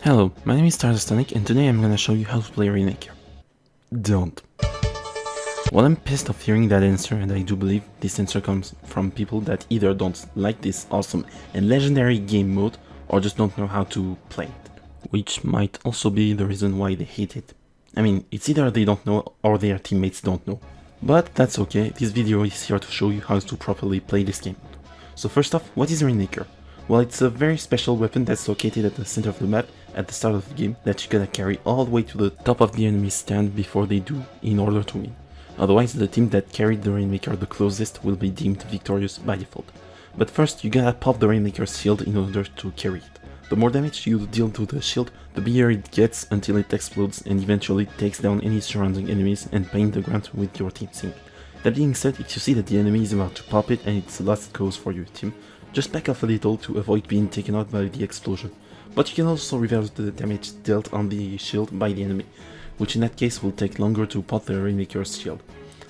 Hello, my name is Stardust-Sonic and today I'm gonna show you how to play Rainmaker. Don't. Well, I'm pissed off hearing that answer, and I do believe this answer comes from people that either don't like this awesome and legendary game mode or just don't know how to play it. Which might also be the reason why they hate it. I mean, it's either they don't know or their teammates don't know. But that's okay, this video is here to show you how to properly play this game. So first off, what is Rainmaker? Well, it's a very special weapon that's located at the center of the map at the start of the game that you gotta carry all the way to the top of the enemy's stand before they do in order to win. Otherwise, the team that carried the Rainmaker the closest will be deemed victorious by default. But first, you gotta pop the Rainmaker's shield in order to carry it. The more damage you deal to the shield, the bigger it gets until it explodes and eventually takes down any surrounding enemies and paint the ground with your team's ink. That being said, if you see that the enemy is about to pop it and it's a lost cause for your team, just back off a little to avoid being taken out by the explosion. But you can also reverse the damage dealt on the shield by the enemy, which in that case will take longer to pop the Rainmaker's shield.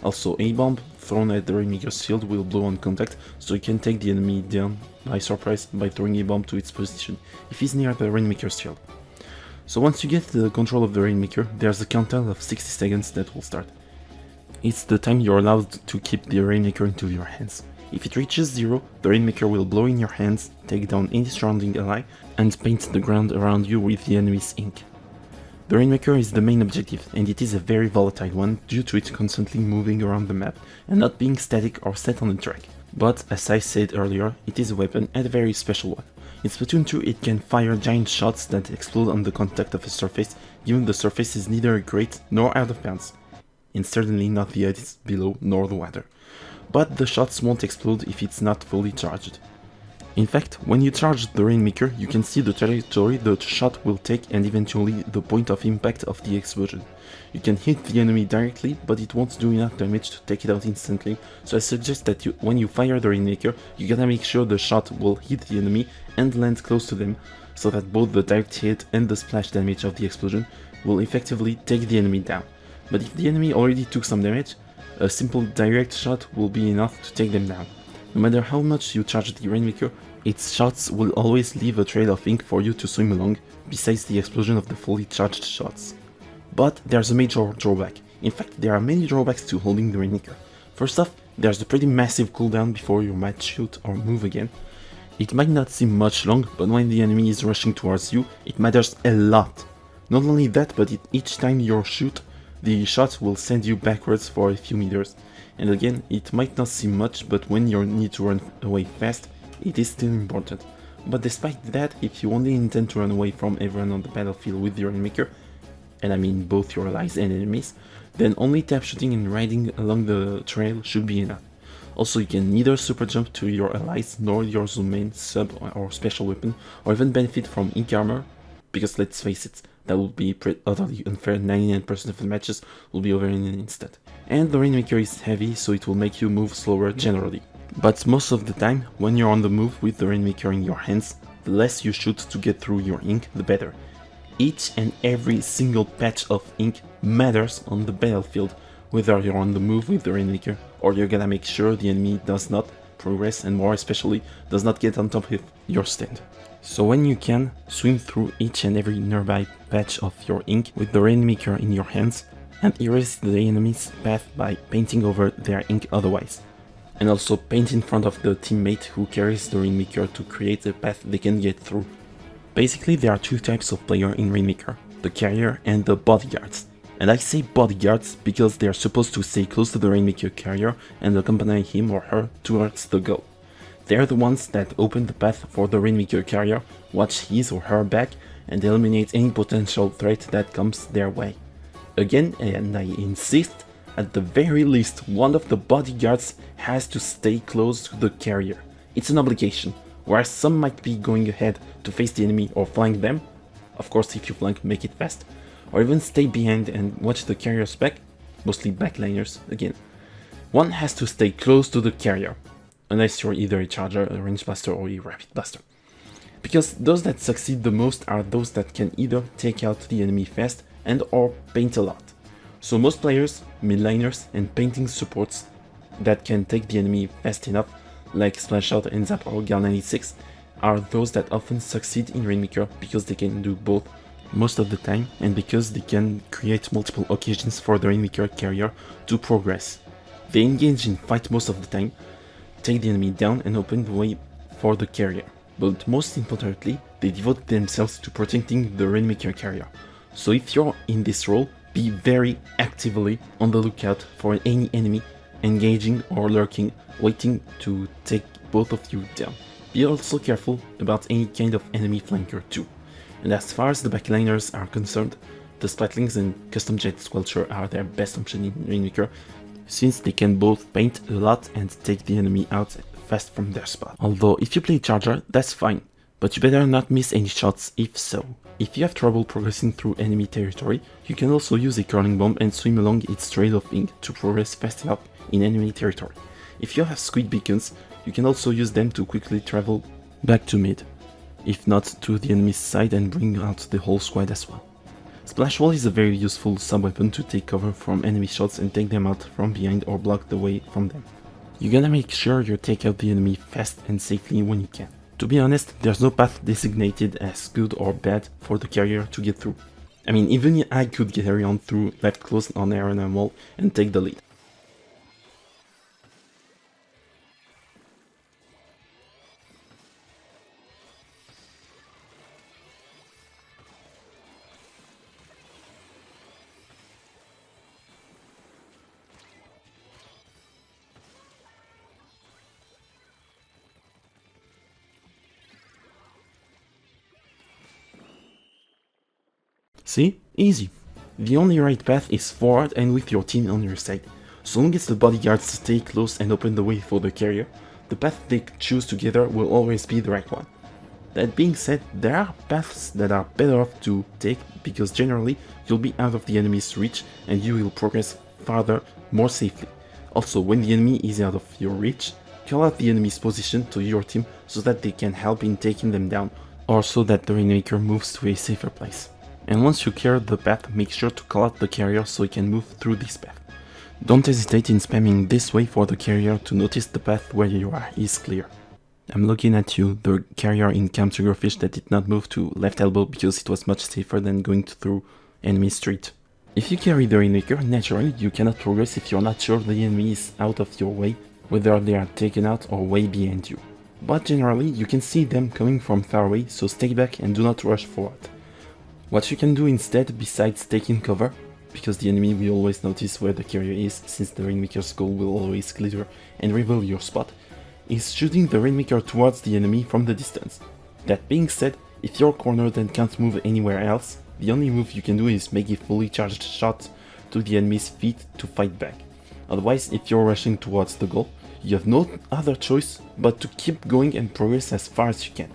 Also, a bomb thrown at the Rainmaker's shield will blow on contact, so you can take the enemy down by surprise by throwing a bomb to its position if he's near the Rainmaker's shield. So once you get the control of the Rainmaker, there's a countdown of 60 seconds that will start. It's the time you're allowed to keep the Rainmaker into your hands. If it reaches 0, the Rainmaker will blow in your hands, take down any surrounding ally, and paint the ground around you with the enemy's ink. The Rainmaker is the main objective, and it is a very volatile one due to it constantly moving around the map and not being static or set on a track. But, as I said earlier, it is a weapon and a very special one. In Splatoon 2 it can fire giant shots that explode on the contact of a surface, given the surface is neither great nor out of bounds, and certainly not the ice below nor the water. But the shots won't explode if it's not fully charged. In fact, when you charge the Rainmaker, you can see the trajectory the shot will take and eventually the point of impact of the explosion. You can hit the enemy directly, but it won't do enough damage to take it out instantly, so I suggest that when you fire the Rainmaker, you gotta make sure the shot will hit the enemy and land close to them, so that both the direct hit and the splash damage of the explosion will effectively take the enemy down. But if the enemy already took some damage, a simple direct shot will be enough to take them down. No matter how much you charge the Rainmaker, its shots will always leave a trail of ink for you to swim along, besides the explosion of the fully charged shots. But there's a major drawback. In fact, there are many drawbacks to holding the Rainmaker. First off, there's a pretty massive cooldown before you might shoot or move again. It might not seem much long, but when the enemy is rushing towards you, it matters a lot. Not only that, but each time you shoot, the shot will send you backwards for a few meters, and again, it might not seem much, but when you need to run away fast, it is still important. But despite that, if you only intend to run away from everyone on the battlefield with your Rainmaker, and I mean both your allies and enemies, then only tap shooting and riding along the trail should be enough. Also, you can neither super jump to your allies nor your zoom main, sub or special weapon, or even benefit from ink armor, because let's face it, that would be utterly unfair. 99% of the matches will be over in an instant. And the Rainmaker is heavy, so it will make you move slower generally. But most of the time, when you're on the move with the Rainmaker in your hands, the less you shoot to get through your ink, the better. Each and every single patch of ink matters on the battlefield, whether you're on the move with the Rainmaker or you're gonna make sure the enemy does not progress and more especially does not get on top of your stand. So when you can, swim through each and every nearby patch of your ink with the Rainmaker in your hands and erase the enemy's path by painting over their ink otherwise. And also paint in front of the teammate who carries the Rainmaker to create a path they can get through. Basically, there are two types of player in Rainmaker, the carrier and the bodyguards. And I say bodyguards because they are supposed to stay close to the Rainmaker carrier and accompany him or her towards the goal. They're the ones that open the path for the Rainmaker carrier, watch his or her back, and eliminate any potential threat that comes their way. Again, and I insist, at the very least, one of the bodyguards has to stay close to the carrier. It's an obligation, whereas some might be going ahead to face the enemy or flank them, of course if you flank, make it fast, or even stay behind and watch the carrier's back, mostly backliners again. One has to stay close to the carrier, unless you're either a charger, a range blaster, or a rapid blaster. Because those that succeed the most are those that can either take out the enemy fast and or paint a lot. So most players, midliners, and painting supports that can take the enemy fast enough, like Splash Out and Zap or Gal 96, are those that often succeed in Rainmaker because they can do both most of the time and because they can create multiple occasions for the Rainmaker carrier to progress. They engage in fight most of the time, take the enemy down and open the way for the carrier. But most importantly, they devote themselves to protecting the Rainmaker carrier. So if you're in this role, be very actively on the lookout for any enemy engaging or lurking, waiting to take both of you down. Be also careful about any kind of enemy flanker too. And as far as the backliners are concerned, the Splatlings and Custom Jet Squelcher are their best option in Rainmaker, since they can both paint a lot and take the enemy out fast from their spot. Although if you play Charger, that's fine, but you better not miss any shots if so. If you have trouble progressing through enemy territory, you can also use a curling bomb and swim along its trail of ink to progress fast enough in enemy territory. If you have squid beacons, you can also use them to quickly travel back to mid, if not to the enemy's side, and bring out the whole squad as well. Splash Wall is a very useful sub-weapon to take cover from enemy shots and take them out from behind or block the way from them. You gotta make sure you take out the enemy fast and safely when you can. To be honest, there's no path designated as good or bad for the carrier to get through. I mean, even I could carry on through left close on Arena Wall and take the lead. See? Easy. The only right path is forward and with your team on your side. So long as the bodyguards stay close and open the way for the carrier, the path they choose together will always be the right one. That being said, there are paths that are better off to take because generally you'll be out of the enemy's reach and you will progress farther more safely. Also, when the enemy is out of your reach, call out the enemy's position to your team so that they can help in taking them down, or so that the Rainmaker moves to a safer place. And once you clear the path, make sure to call out the carrier so he can move through this path. Don't hesitate in spamming this way for the carrier to notice the path where you are is clear. I'm looking at you, the carrier in Camp Triggerfish that did not move to left elbow because it was much safer than going through enemy street. If you carry the Rainmaker, naturally you cannot progress if you're not sure the enemy is out of your way, whether they are taken out or way behind you. But generally you can see them coming from far away, so stay back and do not rush forward. What you can do instead, besides taking cover, because the enemy will always notice where the carrier is since the Rainmaker's goal will always glitter and reveal your spot, is shooting the Rainmaker towards the enemy from the distance. That being said, if you're cornered and can't move anywhere else, the only move you can do is make a fully charged shot to the enemy's feet to fight back. Otherwise, if you're rushing towards the goal, you have no other choice but to keep going and progress as far as you can,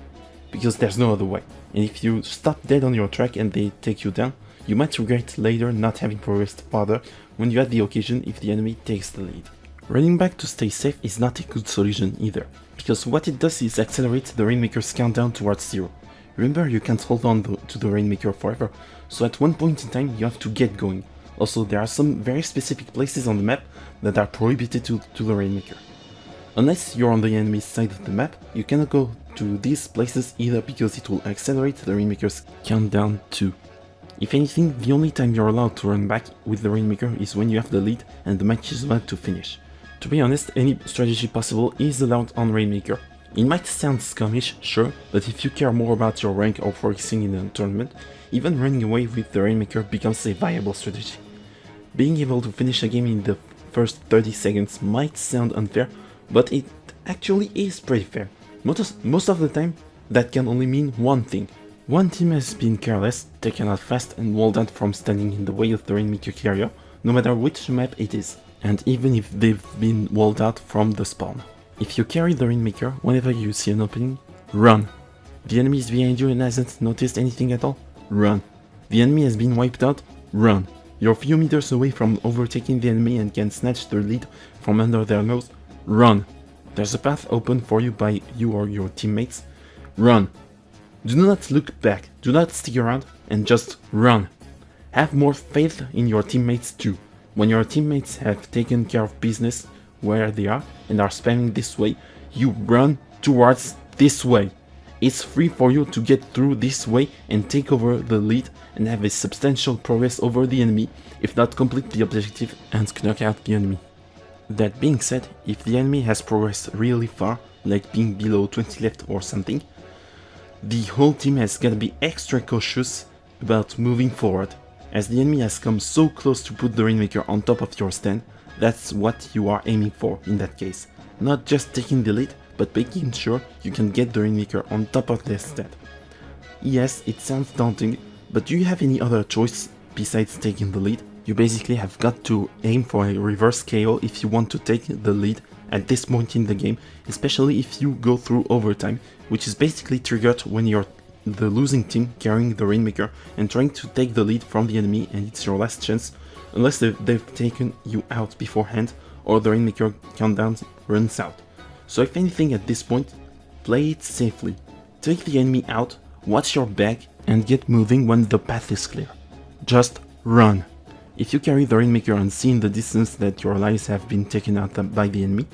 because there's no other way. And if you stop dead on your track and they take you down, you might regret later not having progressed farther when you had the occasion if the enemy takes the lead. Running back to stay safe is not a good solution either, because what it does is accelerate the Rainmaker's countdown towards 0. Remember, you can't hold on to the Rainmaker forever, so at one point in time you have to get going. Also, there are some very specific places on the map that are prohibited to the Rainmaker. Unless you're on the enemy's side of the map, you cannot go to these places either because it will accelerate the Rainmaker's countdown too. If anything, the only time you're allowed to run back with the Rainmaker is when you have the lead and the match is about to finish. To be honest, any strategy possible is allowed on Rainmaker. It might sound scummish, sure, but if you care more about your rank or focusing in a tournament, even running away with the Rainmaker becomes a viable strategy. Being able to finish a game in the first 30 seconds might sound unfair, but it actually is pretty fair. Most of the time, that can only mean one thing. One team has been careless, taken out fast and walled out from standing in the way of the Rainmaker carrier, no matter which map it is, and even if they've been walled out from the spawn. If you carry the Rainmaker, whenever you see an opening, run. The enemy is behind you and hasn't noticed anything at all? Run. The enemy has been wiped out? Run. You're a few meters away from overtaking the enemy and can snatch the lead from under their nose? Run. There's a path open for you by you or your teammates? Run. Do not look back, do not stick around, and just run. Have more faith in your teammates too. When your teammates have taken care of business where they are and are spamming this way, you run towards this way. It's free for you to get through this way and take over the lead and have a substantial progress over the enemy, if not complete the objective and knock out the enemy. That being said, if the enemy has progressed really far, like being below 20 left or something, the whole team has gotta be extra cautious about moving forward, as the enemy has come so close to put the Rainmaker on top of your stand. That's what you are aiming for in that case. Not just taking the lead, but making sure you can get the Rainmaker on top of their stand. Yes, it sounds daunting, but do you have any other choice besides taking the lead? You basically have got to aim for a reverse KO if you want to take the lead at this point in the game, especially if you go through overtime, which is basically triggered when you're the losing team carrying the Rainmaker and trying to take the lead from the enemy, and it's your last chance, unless they've taken you out beforehand or the Rainmaker countdown runs out. So if anything at this point, play it safely. Take the enemy out, watch your back, and get moving when the path is clear. Just run. If you carry the Rainmaker and see in the distance that your allies have been taken out by the enemy,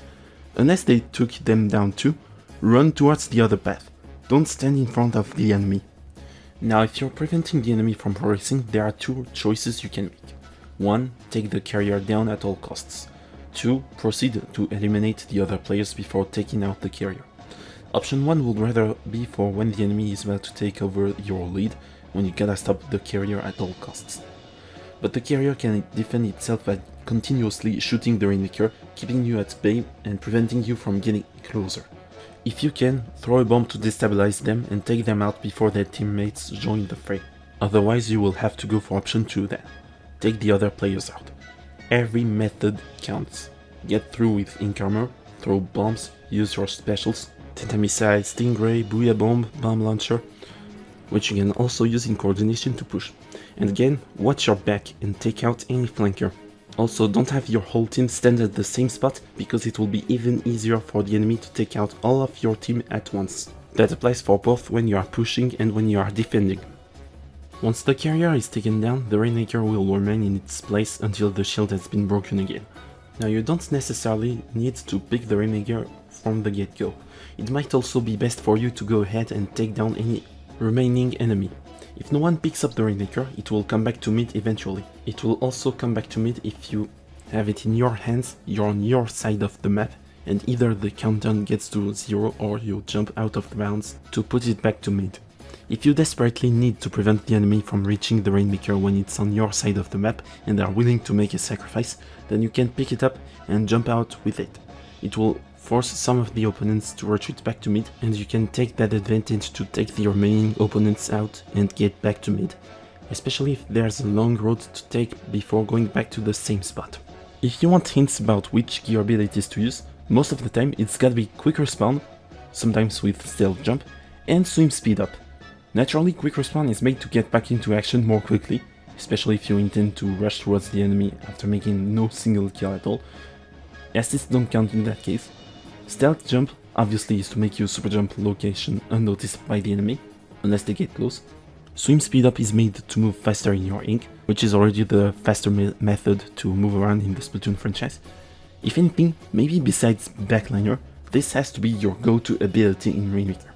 unless they took them down too, run towards the other path. Don't stand in front of the enemy. Now if you're preventing the enemy from progressing, there are two choices you can make. 1. Take the carrier down at all costs. 2. Proceed to eliminate the other players before taking out the carrier. Option 1 would rather be for when the enemy is about to take over your lead, when you gotta stop the carrier at all costs. But the carrier can defend itself by continuously shooting the Rainmaker, keeping you at bay and preventing you from getting closer. If you can, throw a bomb to destabilize them and take them out before their teammates join the fray. Otherwise you will have to go for option 2 then. Take the other players out. Every method counts. Get through with ink armor, throw bombs, use your specials, Tetamicide, Stingray, Booyah Bomb, Bomb Launcher, which you can also use in coordination to push. And again, watch your back and take out any flanker. Also, don't have your whole team stand at the same spot, because it will be even easier for the enemy to take out all of your team at once. That applies for both when you are pushing and when you are defending. Once the carrier is taken down, the Rainmaker will remain in its place until the shield has been broken again. Now you don't necessarily need to pick the Rainmaker from the get-go. It might also be best for you to go ahead and take down any remaining enemy. If no one picks up the Rainmaker, it will come back to mid eventually. It will also come back to mid if you have it in your hands, you're on your side of the map, and either the countdown gets to 0 or you jump out of the bounds to put it back to mid. If you desperately need to prevent the enemy from reaching the Rainmaker when it's on your side of the map and are willing to make a sacrifice, then you can pick it up and jump out with it. It will force some of the opponents to retreat back to mid, and you can take that advantage to take the remaining opponents out and get back to mid, especially if there's a long road to take before going back to the same spot. If you want hints about which gear abilities to use, most of the time it's gotta be quick respawn, sometimes with stealth jump, and swim speed up. Naturally, quick respawn is made to get back into action more quickly, especially if you intend to rush towards the enemy after making no single kill at all. Assists don't count in that case. Stealth jump obviously is to make your super jump location unnoticed by the enemy, unless they get close. Swim speed up is made to move faster in your ink, which is already the faster method to move around in the Splatoon franchise. If anything, maybe besides backliner, this has to be your go-to ability in Rainmaker.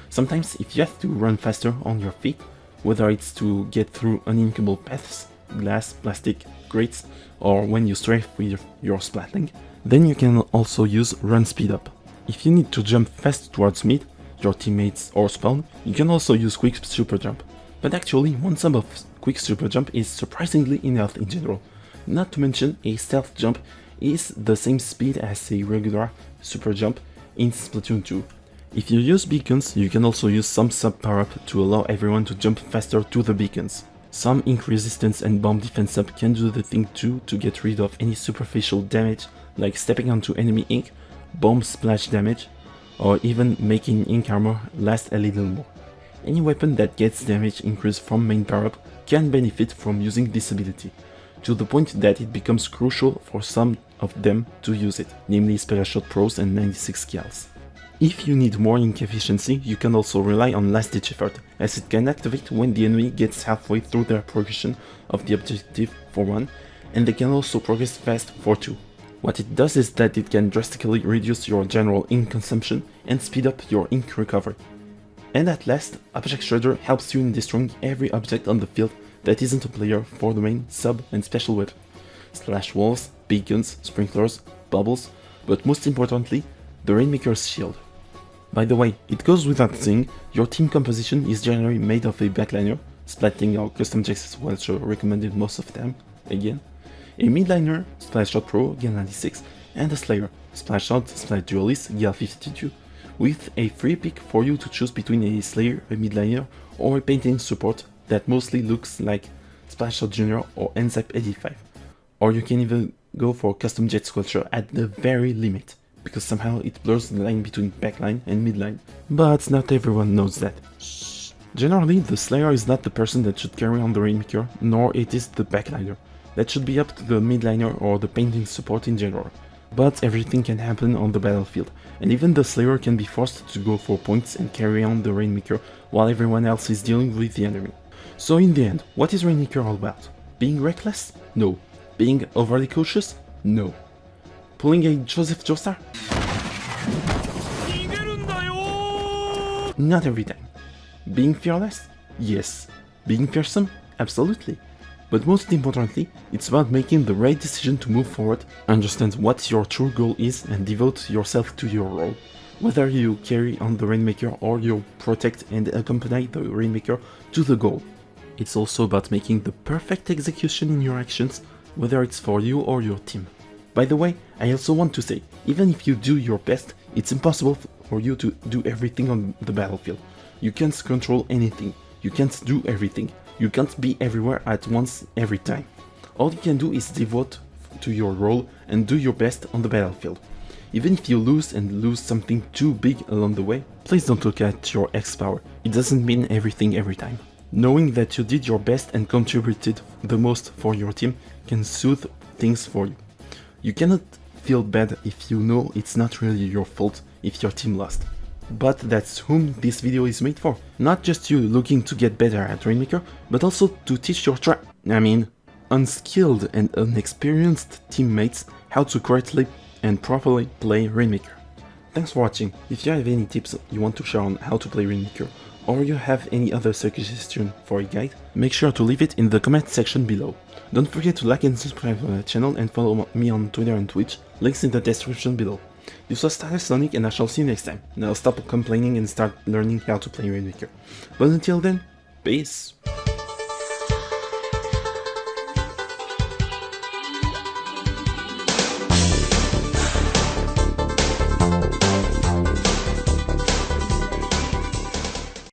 Sometimes if you have to run faster on your feet, whether it's to get through uninkable paths, glass, plastic, grates, or when you strafe with your splatling, then you can also use run speed up. If you need to jump fast towards mid, your teammates or spawn, you can also use quick super jump. But actually, one sub of quick super jump is surprisingly enough in general. Not to mention, a stealth jump is the same speed as a regular super jump in Splatoon 2. If you use beacons, you can also use some sub power-up to allow everyone to jump faster to the beacons. Some ink resistance and bomb defense up can do the thing too to get rid of any superficial damage, like stepping onto enemy ink, bomb splash damage, or even making ink armor last a little more. Any weapon that gets damage increase from main power-up can benefit from using this ability, to the point that it becomes crucial for some of them to use it, namely Special Shot Pros and 96 kills. If you need more ink efficiency, you can also rely on Last Ditch Effort, as it can activate when the enemy gets halfway through their progression of the objective for 1, and they can also progress fast for 2. What it does is that it can drastically reduce your general ink consumption and speed up your ink recovery. And at last, Object Shredder helps you in destroying every object on the field that isn't a player for the main, sub, and special weapon. Splash walls, beacons, sprinklers, bubbles, but most importantly, the Rainmaker's shield. By the way, it goes without saying, your team composition is generally made of a backliner, Splatting or Custom Jax Welcher recommended most of the time, again, a midliner, Splash Shot Pro, Gale 96, and a Slayer, Splash Shot, Splash Duelist, Gale 52, with a free pick for you to choose between a Slayer, a midliner, or a painting support that mostly looks like Splash Shot Junior or NZAP 85. Or you can even go for Custom Jet Squelcher at the very limit, because somehow it blurs the line between backline and midline. But not everyone knows that. Generally, the Slayer is not the person that should carry on the Rainmaker, nor it is the backliner. That should be up to the midliner or the painting support in general. But everything can happen on the battlefield, and even the Slayer can be forced to go for points and carry on the Rainmaker while everyone else is dealing with the enemy. So in the end, what is Rainmaker all about? Being reckless? No. Being overly cautious? No. Pulling a Joseph Joestar? Not every time. Being fearless? Yes. Being fearsome? Absolutely. But most importantly, it's about making the right decision to move forward, understand what your true goal is and devote yourself to your role. Whether you carry on the Rainmaker or you protect and accompany the Rainmaker to the goal. It's also about making the perfect execution in your actions, whether it's for you or your team. By the way, I also want to say, even if you do your best, it's impossible for you to do everything on the battlefield. You can't control anything, you can't do everything, you can't be everywhere at once every time. All you can do is devote to your role and do your best on the battlefield. Even if you lose something too big along the way, please don't look at your X power, it doesn't mean everything every time. Knowing that you did your best and contributed the most for your team can soothe things for you. You cannot feel bad if you know it's not really your fault if your team lost. But that's whom this video is made for. Not just you looking to get better at Rainmaker, but also to teach your unskilled and inexperienced teammates how to correctly and properly play Rainmaker. Thanks for watching. If you have any tips you want to share on how to play Rainmaker, or you have any other suggestion for a guide, make sure to leave it in the comment section below. Don't forget to like and subscribe to the channel and follow me on Twitter and Twitch, links in the description below. This was Stardust-Sonic and I shall see you next time. Now stop complaining and start learning how to play Rainmaker. But until then, peace!